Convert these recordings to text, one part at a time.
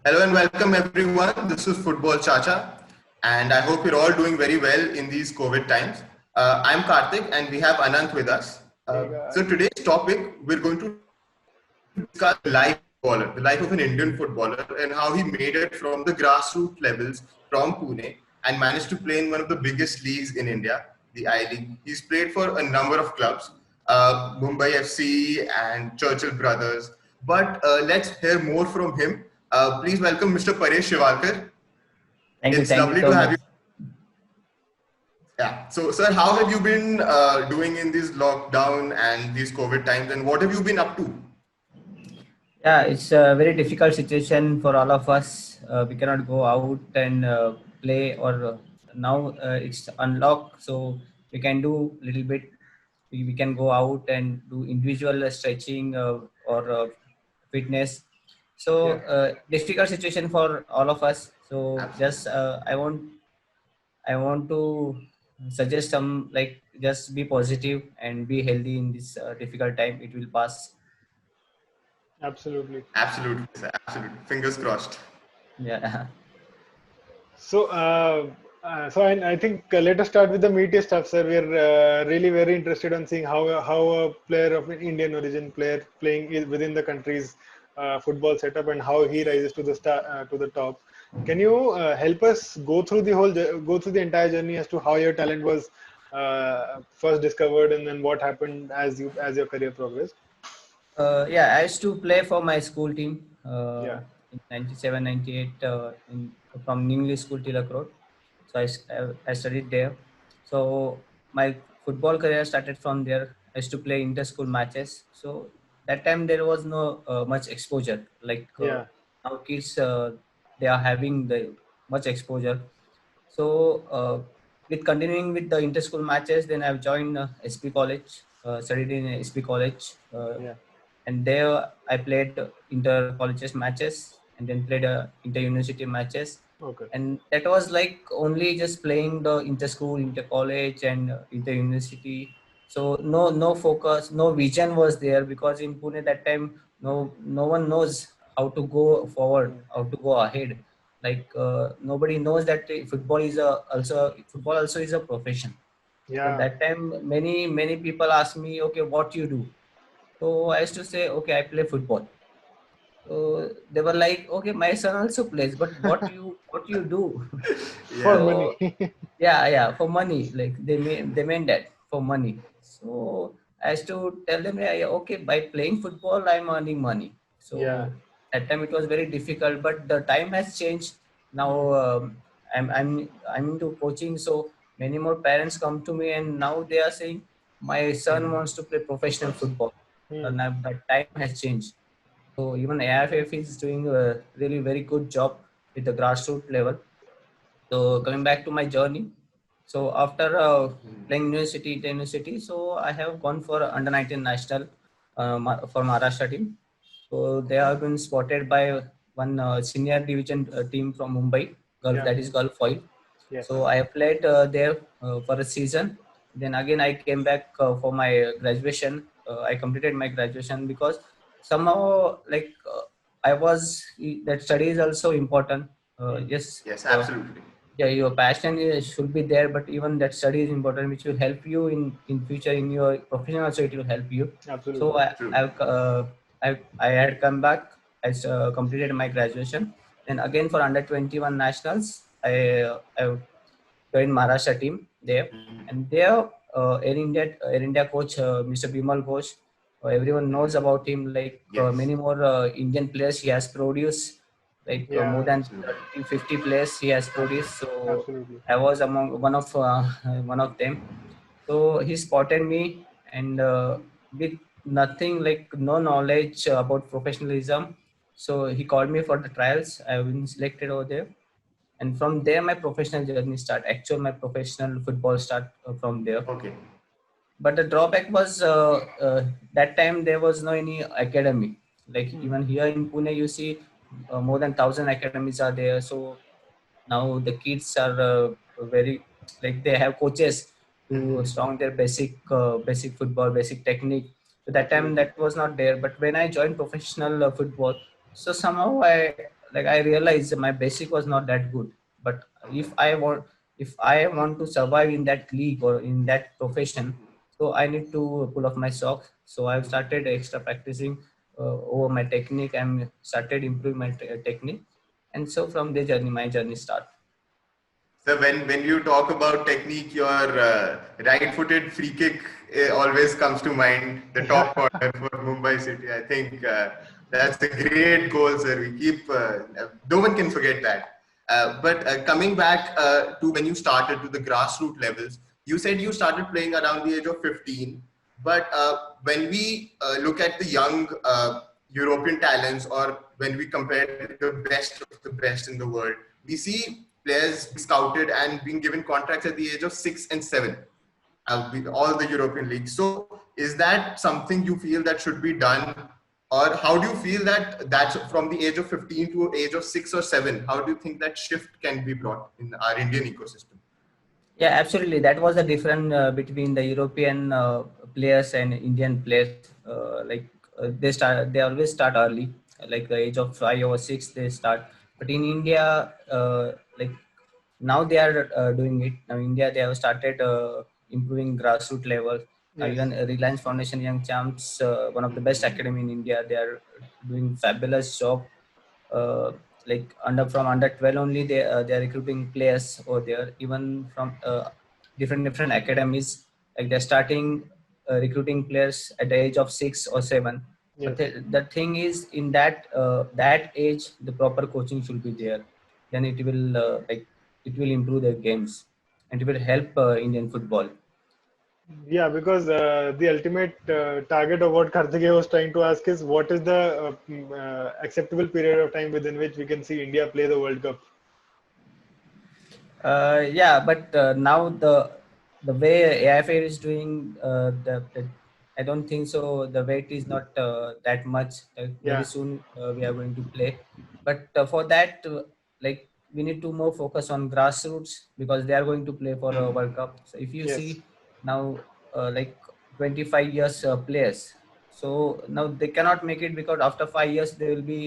Hello and welcome everyone. This is Football Chacha, and I hope you're all doing very well in these COVID times. I'm Karthik, and we have Anant with us. Hey So guys. today's topic, we're going to discuss the life of an Indian footballer, and how he made it from the grassroots levels from Pune and managed to play in one of the biggest leagues in India, the I League. He's played for a number of clubs, Mumbai FC and Churchill Brothers. But let's hear more from him. Please welcome Mr. Paresh Shivalkar. It's Thank you lovely to so have much. you. Yeah. So, sir, how have you been doing in this lockdown and these COVID times, and what have you been up to? Yeah, it's a very difficult situation for all of us. We cannot go out and play, or now it's unlocked, so we can do little bit. We can go out and do individual stretching or fitness. So Yeah, difficult situation for all of us. So just Absolutely. I want to suggest some, like, just be positive and be healthy in this difficult time. It will pass. absolutely. Absolutely, sir. Absolutely. Fingers crossed. Yeah. So, I think let us start with the meatiest stuff, sir. We're really very interested on seeing how a player of an Indian origin player playing within the country's football setup and how he rises to the to the top. Can you help us go through the entire journey as to how your talent was first discovered and then what happened as your career progressed? Yeah, I used to play for my school team Yeah, in 97, 98 from English School, Tilak Road. So I studied there. So my football career started from there. I used to play inter-school matches. So that time there was no much exposure. Like yeah, now kids, they are having the much exposure. So with continuing with the inter-school matches, then I've joined SP College, studied in SP College. yeah. And there I played inter colleges matches and then played inter university matches, Okay. and that was like only just playing the inter school, inter college, and inter university. So no focus, no vision was there, because in Pune that time no one knows how to go forward, Mm. how to go ahead. Like nobody knows that football also is a profession. So Yeah. that time many people ask me, okay, what you do? So I used to say, okay, I play football. So they were like, okay, my son also plays, but what you do? For Yeah. money. So yeah, for money. Like they meant that for money. So I used to tell them, yeah, okay, by playing football, I'm earning money. Yeah. So at time it was very difficult, but the time has changed. Now I'm into coaching, so many more parents come to me, and now they are saying my son wants to play professional football. Hmm. Now the time has changed. So even AIFF is doing a really very good job with the grassroots level. So coming back to my journey, so after playing university, so I have gone for under 19 national for Maharashtra team. So they have been spotted by one senior division team from Mumbai, Gulf, Yeah. that is Gulf Oil. Yes. So I played there for a season. Then again I came back for my graduation. I completed my graduation because somehow, like, I was that study is also important. Hmm. Yes, Yes, absolutely. yeah, your passion should be there, but even that study is important, which will help you in future in your profession. Also, it will help you. So Absolutely. True. I had come back. I completed my graduation, and again for under 21 nationals, I joined Maharashtra team there, and there Air India coach Mr. Bimal Ghosh. Everyone knows about him. Like Yes. many more Indian players he has produced, like more Yeah. than Absolutely. 30, 50 players he has Abs- produced. So Absolutely. I was among one of them. So he spotted me, and with nothing, like no knowledge about professionalism, so he called me for the trials. I've been selected over there, and from there my professional journey start. Actual my professional football start from there. Okay. But the drawback was that time there was no any academy. Like Hmm. even here in Pune, you see more than 1,000 academies are there. So now the kids are very, like, they have coaches to strong their basic football, basic technique. So that time Absolutely. that was not there. But when I joined professional football, so somehow I like I realized my basic was not that good. But if I want to survive in that league or in that profession, so I need to pull off my socks. So I've started extra practicing over my technique and started improving my technique. And so from the journey, my journey started. So when you talk about technique, your right-footed free kick always comes to mind. The top corner for Mumbai City. I think that's a great goal, sir. We keep no one can forget that. But coming back to when you started to the grassroots levels, you said you started playing around the age of 15. But when we look at the young European talents, or when we compare the best of the best in the world, we see players scouted and being given contracts at the age of 6 and 7, with all the European leagues. So, is that something you feel that should be done, or how do you feel that that's from the age of 15 to age of 6 or 7? How do you think that shift can be brought in our Indian ecosystem? Yeah, absolutely. That was the difference between the European players and Indian players. They always start early, like the age of 5 or 6 they start. But in India, like now they are doing it. Now India they have started improving grassroots level. Yes. Even Reliance Foundation Young Champs, one of the best academy in India, they are doing fabulous job. uh, like under 12 only they are recruiting players over there, even from different academies, like they're starting recruiting players at the age of 6 or 7. But Yes. the thing is, in that age the proper coaching should be there. Then it will improve their games, and it will help Indian football. Yeah, because the ultimate target of what Karthikeya was trying to ask is what is the acceptable period of time within which we can see India play the World Cup? Yeah, but now the way AIFA is doing, I don't think so. The weight is not that much. Very Yeah. soon we are going to play, but for that, like we need to more focus on grassroots, because they are going to play for a World Cup. So if you Yes. see now, like 25 years players, so now they cannot make it because after 5 years they will be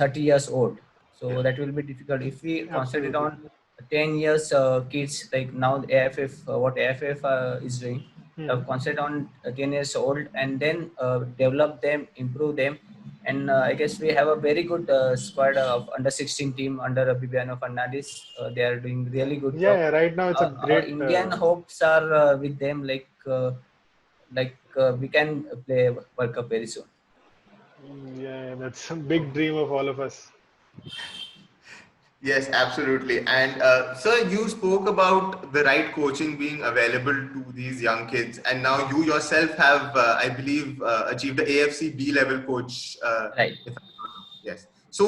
30 years old. So that will be difficult if we concentrate Absolutely. on 10 years kids, like now the AFF, what AFF is doing, Hmm. concentrate on 10 years old, and then develop them, improve them. And I guess we have a very good squad of under 16 team under Bibiano Fernandes. They are doing really good Yeah, job. yeah, right now it's a Our great. Indian hopes are with them, we can play World Cup very soon. Yeah, that's a big dream of all of us. Yes, absolutely. And sir, you spoke about the right coaching being available to these young kids, and now you yourself have, I believe, achieved the AFC B level coach. Right. If I'm not wrong. Yes. So,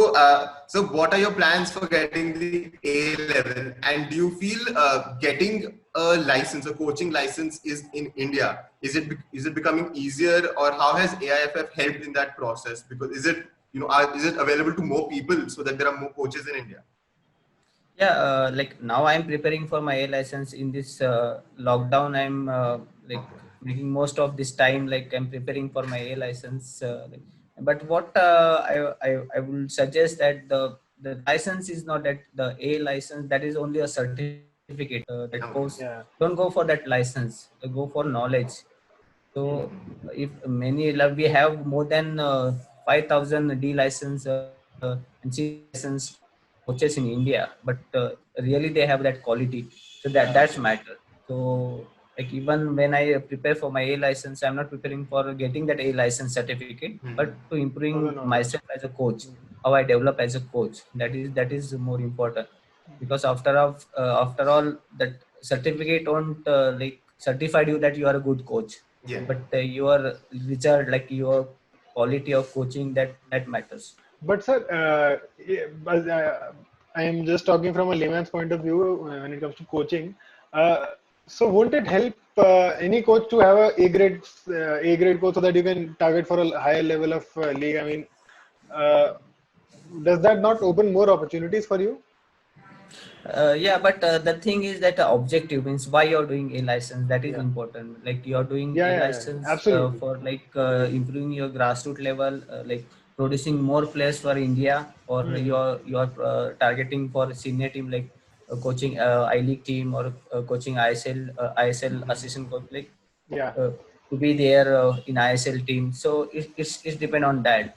so what are your plans for getting the A level? And do you feel getting a license, a coaching license, is in India? Is it becoming easier, or how has AIFF helped in that process? Because is it, is it available to more people so that there are more coaches in India? Yeah, like now I'm preparing for my A license in this lockdown. I'm like making most of this time, like I'm preparing for my A license. But what I will suggest that the license is not that the A license, that is only a certificate that goes. Okay. Yeah. Don't go for that license. Go for knowledge. So Hmm. if many we have more than 5,000 D license and C license coaches in India, but really they have that quality. So that's matter. So like even when I prepare for my A license, I'm not preparing for getting that A license certificate, but to For the improving knowledge. myself as a coach, how I develop as a coach. That is more important, because after all that certificate won't like certified you that you are a good coach, Yeah. but your result, like your quality of coaching, that matters. But sir, I am just talking from a layman's point of view when it comes to coaching. So won't it help any coach to have A grade coach so that you can target for a higher level of league? I mean, uh, does that not open more opportunities for you? Yeah, but the thing is that objective means why you're doing a license, that is Yeah, important. Like you're doing yeah, a yeah, yeah. license Absolutely. for like improving your grassroots level, like producing more players for India, or you're targeting for senior team like coaching I League team, or coaching ISL assistant coach, like Yeah. uh, to be there in ISL team. So it's depend on that.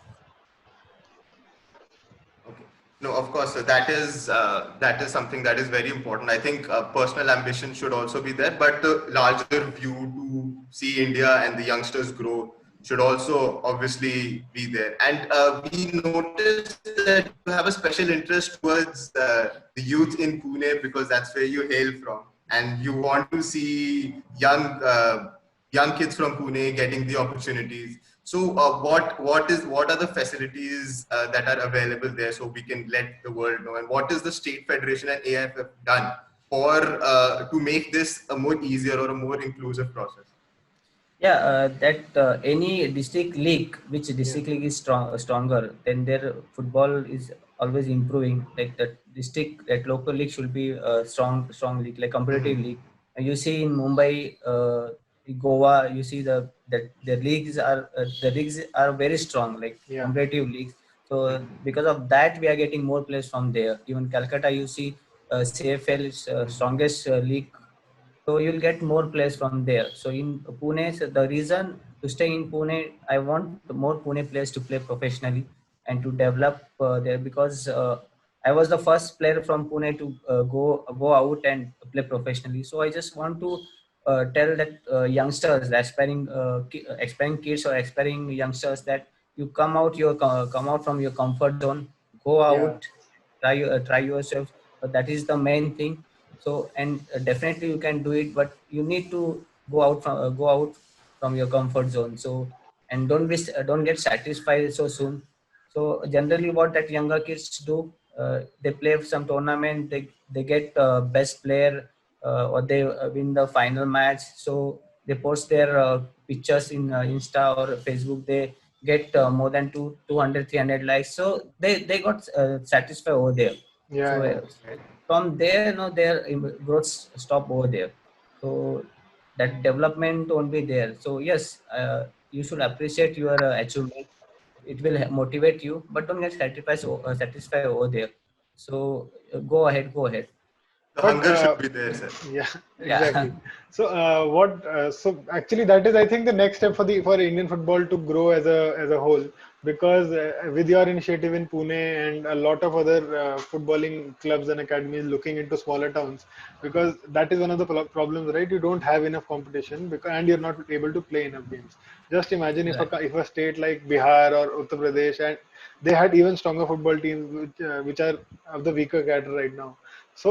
Okay. No, of course, that is something that is very important. I think personal ambition should also be there, but the larger view to see India and the youngsters grow should also obviously be there. And we noticed that you have a special interest towards the youth in Pune because that's where you hail from, and you want to see young kids from Pune getting the opportunities. So, what are the facilities that are available there, so we can let the world know? And what is the state federation and AIFF done for to make this a more easier or a more inclusive process? Yeah, that any district league, which Yeah. district league is stronger, then their football is always improving. Like that district, that local league should be a strong league, like competitive Mm-hmm. league. And you see in Mumbai, Goa, you see that the leagues are very strong, like Yeah. competitive leagues. So Mm-hmm. because of that, we are getting more players from there. Even Calcutta, you see, CFL is strongest league, so you'll get more players from there. So in Pune, so the reason to stay in Pune, I want more Pune players to play professionally and to develop there, because I was the first player from Pune to go out and play professionally. So I just want to tell that youngsters, aspiring kids or aspiring youngsters, that you come out from your comfort zone, go Yeah. out, try yourself. That is the main thing. So, and definitely you can do it, but you need to go out from your comfort zone. So, and don't get satisfied so soon. So generally what that younger kids do, they play some tournament, they get best player, or they win the final match. So they post their pictures in Insta or Facebook. They get more than 200 300 likes, so they got satisfied over there. Yeah. So Yeah. from there, their growth stop over there. So that development won't be there. So yes, you should appreciate your achievement. It will motivate you, but don't get satisfied over there. So go ahead. The But hunger should be there, sir. yeah, Yeah. exactly. So what? So actually, that is, I think, the next step for Indian football to grow as a whole. Because with your initiative in Pune and a lot of other footballing clubs and academies looking into smaller towns, because that is one of the problems, right? You don't have enough competition, because and you're not able to play enough games. Just imagine if Right. if a state like Bihar or Uttar Pradesh, and they had even stronger football teams, which are of the weaker cadre right now. So,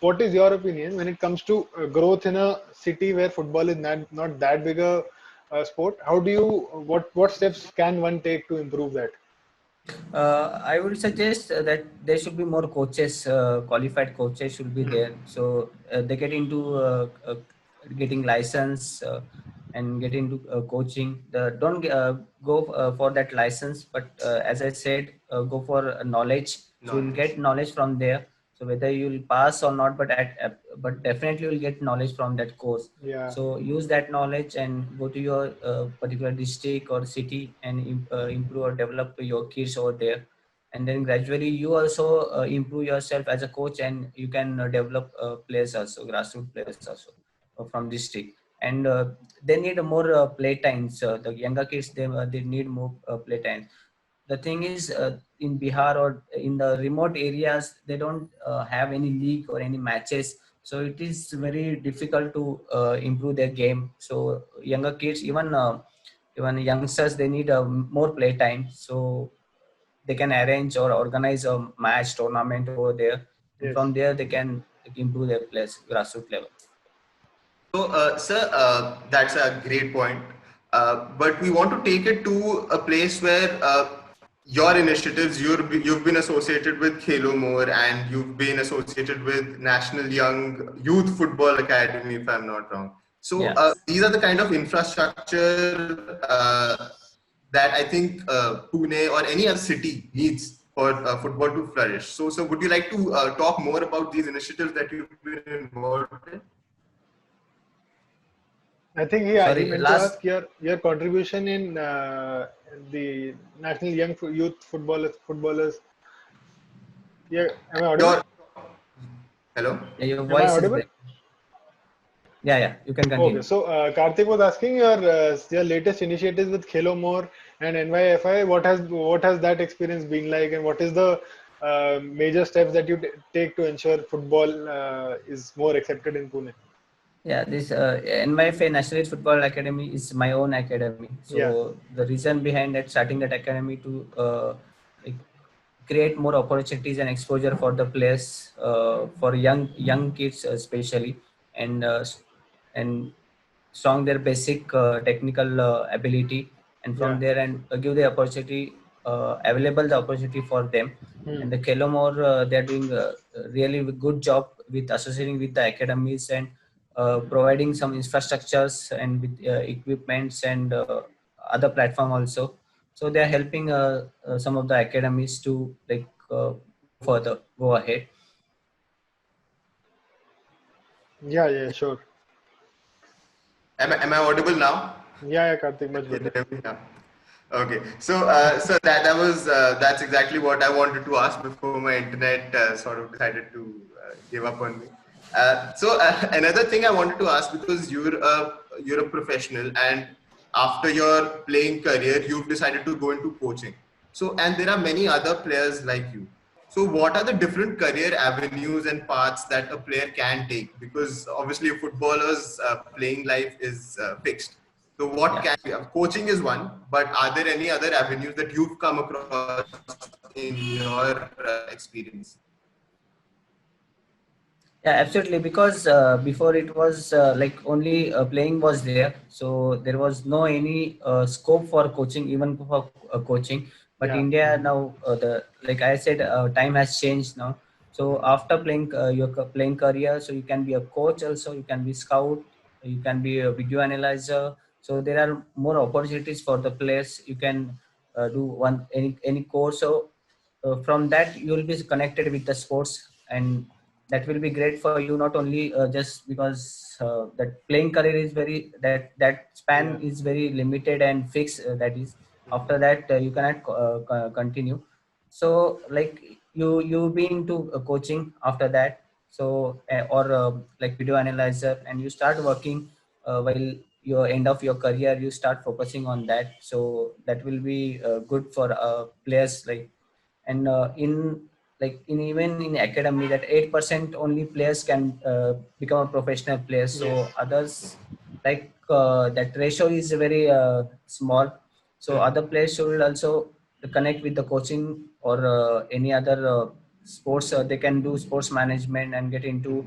what is your opinion when it comes to growth in a city where football is not that big a sport? How do you what steps can one take to improve that? I would suggest that there should be more coaches, qualified coaches should be there. So they get into getting license and get into coaching. Don't go for that license, but as I said, go for knowledge. So you'll Knowledge. get knowledge from there. So whether you'll pass or not, but definitely you'll get knowledge from that course. Yeah. So use that knowledge and go to your particular district or city and improve or develop your kids over there. And then gradually you also improve yourself as a coach, and you can develop players also, grassroots players also from district. And they need more play times. The younger kids, they need more play times. The thing is, in Bihar or in the remote areas, they don't have any league or any matches, so it is very difficult to improve their game. So younger kids, even youngsters, they need more play time, so they can arrange or organize a match tournament over there, and Yes. from there they can improve their players grassroots level. So, sir, that's a great point. But we want to take it to a place where your initiatives, you've been associated with Khelo More, and you've been associated with National Young Youth Football Academy, if I'm not wrong. So Yeah. these are the kind of infrastructure that I think Pune or any other city needs for football to flourish. So would you like to talk more about these initiatives that you've been involved in? I think he Sorry, meant to last. ask your contribution in the national youth footballers. Yeah, am I audible? Your hello. Yeah, your Am I voice is audible? breaking. Yeah, you can Okay, continue. so Karthik was asking your latest initiatives with Khelo More and NYFI. What has that experience been like, and what is the major steps that you take to ensure football is more accepted in Pune? Yeah, this NYFA National Youth Football Academy is my own academy. Yeah, So the reason behind that starting that academy to like create more opportunities and exposure for the players, for young kids especially, and and strong their basic technical ability, and yeah. from there and give the opportunity, available the opportunity for them. Hmm. And the Kelomore, they are doing a really good job with associating with the academies and providing some infrastructures and with equipments and other platform also. So they are helping some of the academies to like go ahead. Yeah, yeah, sure. Am I audible now? Yeah, yeah, Karthik, much Can you better. hear me now? Okay, so that was that's exactly what I wanted to ask before my internet sort of decided to give up on me. Another thing I wanted to ask, because you're a professional, and after your playing career you've decided to go into coaching. So, and there are many other players like you. So what are the different career avenues and paths that a player can take? Because obviously a footballer's playing life is fixed. So what Yeah. can coaching is one, but are there any other avenues that you've come across in your experience? Yeah, absolutely. Because before it was like only playing was there, so there was no any scope for coaching, even for coaching. But Yeah, India now, the like I said, time has changed now. So after playing your playing career, so you can be a coach also, you can be scout, you can be a video analyzer. So there are more opportunities for the players. You can do one any course. So from that you will be connected with the sports, and that will be great for you, not only just because that playing career is very that span yeah, is very limited and fixed, that is after that you cannot continue. So like you be into coaching after that, so or like video analyzer, and you start working while your end of your career you start focusing on that. So that will be good for players, like. And in like in even in academy, that 8% only players can become a professional players. So yes. others, like that ratio is very small. So Hmm. other players should also connect with the coaching or any other sports. They can do sports management and get into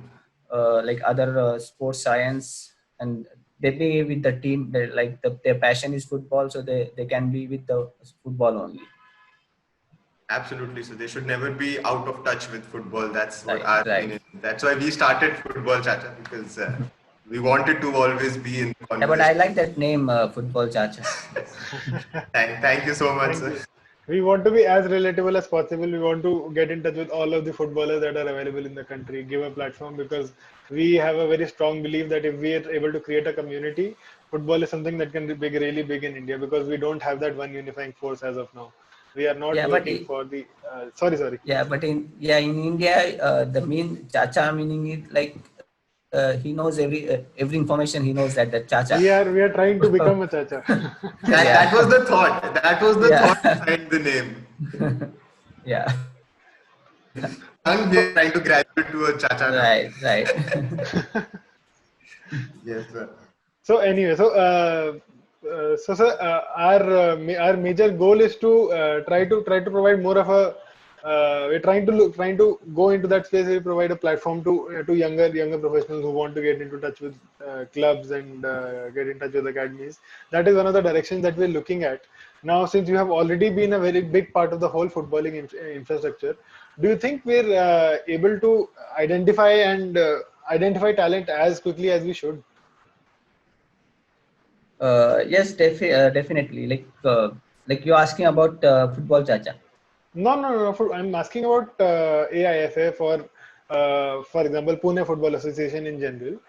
like other sports science, and they be with the team. They, like their passion is football, so they can be with the football only. Absolutely. So they should never be out of touch with football. That's what Right, our right. opinion is. That's why we started Football Chacha, because we wanted to always be in the Yeah, but I conversation. like that name, Football Chacha. Thank you so much, Thank sir. you. We want to be as relatable as possible. We want to get in touch with all of the footballers that are available in the country, give a platform, because we have a very strong belief that if we are able to create a community, football is something that can be big, really big in India, because we don't have that one unifying force as of now. We are not Yeah, but working for the. Sorry. yeah, but in India, the mean Chacha meaning it like he knows every information. He knows that Chacha. We are trying to become a chacha. Yeah, That was the thought. That was the thought yeah, behind the name. yeah. Young, we are trying to graduate to a Chacha now. Right, right. Yes, sir. So anyway, so sir, our major goal is to try to provide more of a. We're trying to go into that space. We provide a platform to younger professionals who want to get into touch with clubs and get in touch with academies. That is one of the directions that we're looking at now. Since you have already been a very big part of the whole footballing infrastructure, do you think we're able to identify talent as quickly as we should? Yes, definitely. Like you're asking about Football Chacha. No, no, no. I'm asking about AIFA for example, Pune Football Association in general.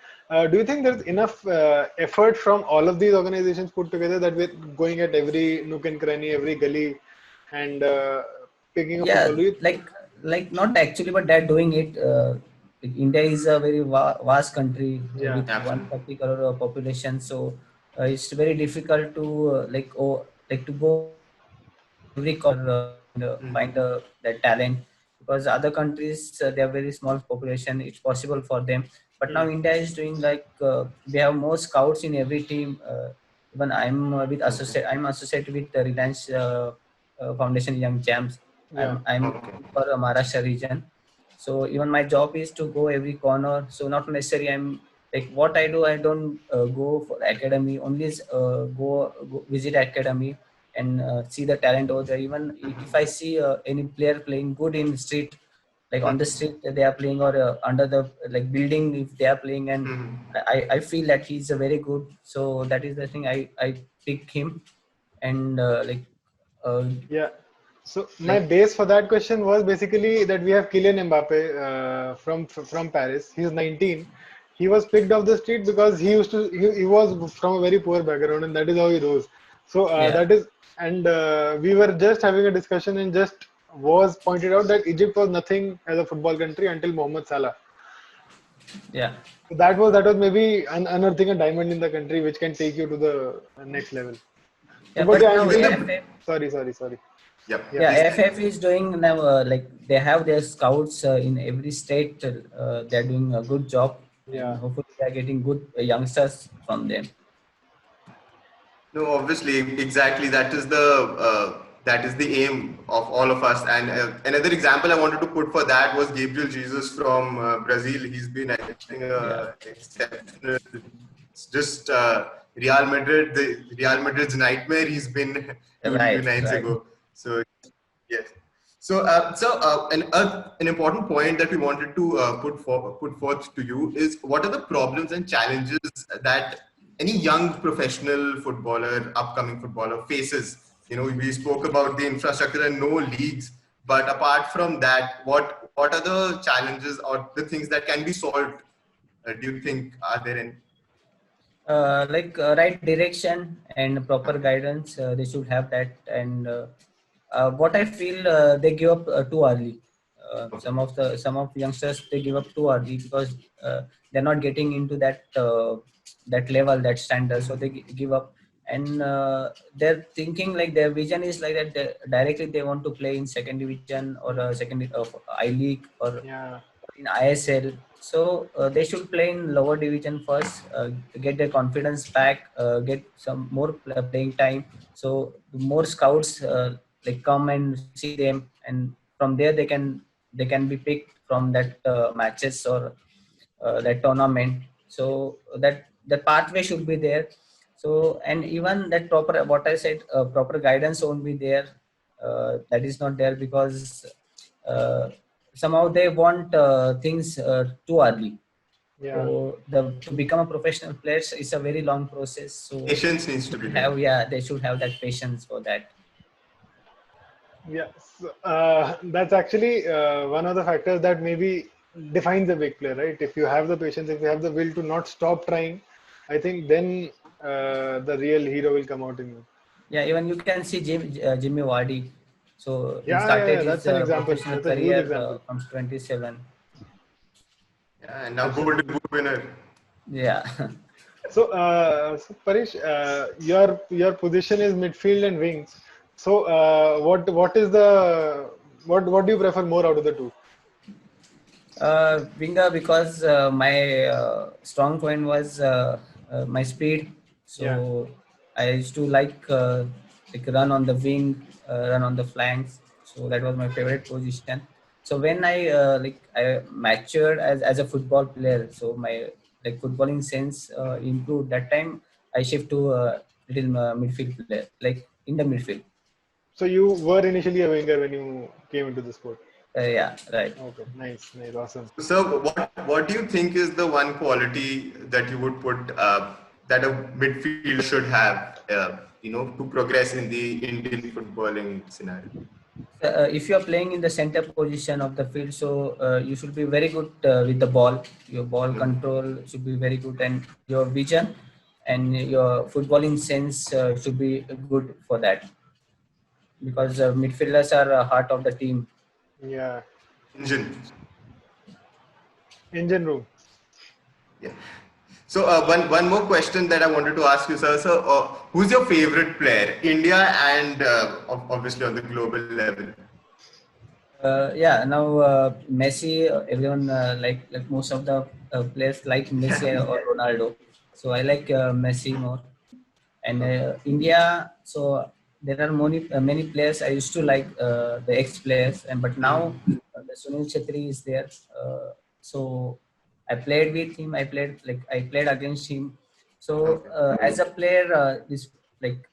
do you think there's enough effort from all of these organizations put together that we're going at every nook and cranny, every gully, and picking up football? Yeah, like not actually, but they're doing it. Like India is a very vast country Yeah, with Absolutely. 130 crore population, so it's very difficult to to go every corner and find Mhm. that talent, because other countries they have very small population. It's possible for them, but now hmm. India is doing they have more scouts in every team. Even Okay. I'm associated with the Reliance Foundation Young Champs. Yeah, I'm Okay. for Maharashtra region. So even my job is to go every corner. So not necessarily I'm like what I do. I don't go for academy. Only go visit academy and see the talent over there. Even if I see any player playing good in street, like on the street they are playing, or under the like building if they are playing, and Mhm. I feel that he's a very good. So that is the thing I pick him, and uh, yeah. So my like base for that question was basically that we have Kylian Mbappe from Paris. He's 19. He was picked off the street because he was from a very poor background, and that is how he rose. So yeah, that is, and we were just having a discussion and just was pointed out that Egypt was nothing as a football country until Mohamed Salah. yeah, So that was maybe unearthing a diamond in the country which can take you to the next level. So, yeah. but But yeah, now Even the sorry. Yep. Yeah, Yeah, Please AFF continue. is doing now, like they have their scouts in every state. They're doing a good job, and yeah, hopefully they're getting good youngsters from them. No, obviously, exactly. That is the aim of all of us. And another example I wanted to put for that was Gabriel Jesus from Brazil. He's been achieving Yeah, exceptional. It's just Real Madrid's nightmare. He's been two right, nights right. ago. So yes. An important point that we wanted to put forth to you is what are the problems and challenges that any young professional footballer, upcoming footballer faces? You know, we spoke about the infrastructure and no leagues, but apart from that, what are the challenges or the things that can be solved? Do you think are there any? Right direction and proper guidance. They should have that. And what I feel, they give up too early. Some of youngsters they give up too early because they're not getting into that level, that standard. So they give up, and they're thinking like their vision is like that. Directly they want to play in second division or second of I League or yeah, in ISL. So they should play in lower division first, get their confidence back, get some more playing time. So more scouts come and see them, and from there they can be picked from that matches or that tournament. So that pathway should be there. So and even that proper what I said, proper guidance won't be there. That is not there because uh, somehow they want things too early. yeah, So the to become a professional player is a very long process. So Patience needs they to be should there. have, yeah, they should have that patience for that. yeah. So, that's actually one of the factors that maybe defines a big player, right? If you have the patience, if you have the will to not stop trying, I think then the real hero will come out in you. Yeah, even you can see Jimmy Vardy. So he started Yeah. his That's an example. professional That's a huge career example. from 27. Yeah, and now Golden Absolutely. Boot winner. Yeah. So Parish, your position is midfield and wings. So, what is the what do you prefer more out of the two? Winger, because my strong point was my speed. Yeah. So I used to like run on the wing, run on the flanks. So that was my favorite position. So when I matured as a football player, so my like footballing sense improved. That time I shift to little midfield player, like in the midfield. So you were initially a winger when you came into the sport. Yeah, right. Okay, nice, awesome. So, what do you think is the one quality that you would put that a midfielder should have, to progress in the Indian footballing scenario? If you are playing in the center position of the field, so you should be very good with the ball. Your ball control should be very good, and your vision and your footballing sense should be good for that, because midfielders are heart of the team. Yeah. Engine. Engine room. Yeah. So one more question that I wanted to ask you, sir. So who's your favorite player, India and obviously on the global level? Yeah, now Messi, everyone like most of the players like Messi or Ronaldo. So I like Messi more. And India, so there are many players I used to like, the ex players, and but now the Sunil Chetri is there. So I played with him. I played against him. So Okay. as a player,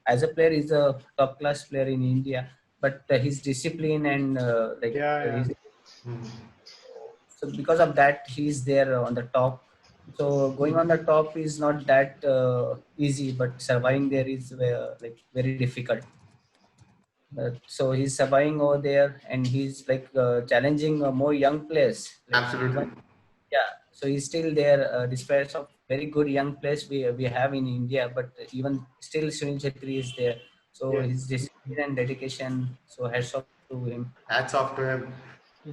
as a player, he's a top class player in India. But his discipline and Yeah, yeah. his, so because of that, he's there on the top. So going on the top is not that easy, but surviving there is very difficult. So he's surviving over there, and he's challenging more young players. Like Absolutely. even, yeah. So he's still there, despite of very good young players we have in India. But even still, Sunil Chetri is there. So Yes. his discipline and dedication. So hats off to him. Hats off to him.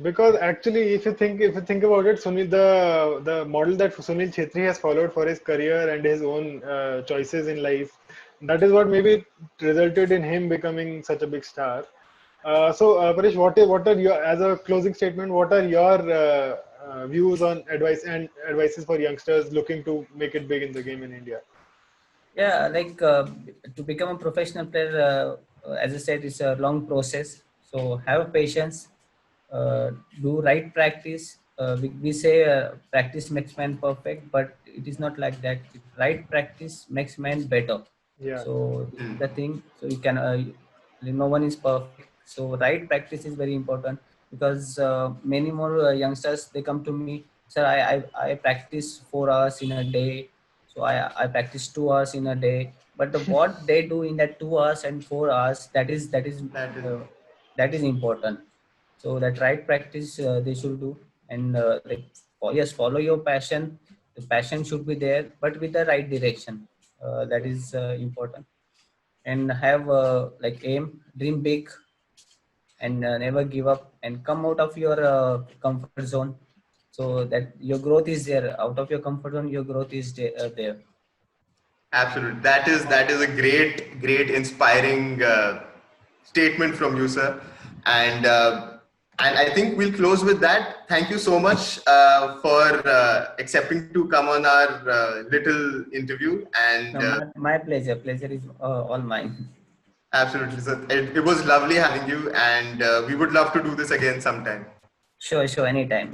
Because actually, if you think about it, Sunil, the model that Sunil Chetri has followed for his career and his own choices in life, that is what maybe resulted in him becoming such a big star. So, Paresh, what are your, as a closing statement, what are your views on advices for youngsters looking to make it big in the game in India? Yeah, to become a professional player, as I said, it's a long process. So have patience, do right practice. We say practice makes man perfect, but it is not like that. Right practice makes man better. Yeah. So this is the thing. So you can, no one is perfect. So right practice is very important, because many more youngsters, they come to me, sir, I practice 4 hours in a day, so I practice 2 hours in a day. But what they do in that 2 hours and 4 hours, That is uh, that is important. So that right practice they should do, and yes, follow your passion. The passion should be there, but with the right direction. That is important. And have aim, dream big, and never give up, and come out of your comfort zone, so that your growth is there. Out of your comfort zone, your growth is there. absolute. That is a great inspiring statement from you, sir. And I think we'll close with that. Thank you so much for accepting to come on our little interview. And No, my pleasure is all mine. absolutely, sir. It was lovely having you, and we would love to do this again sometime. Sure, anytime.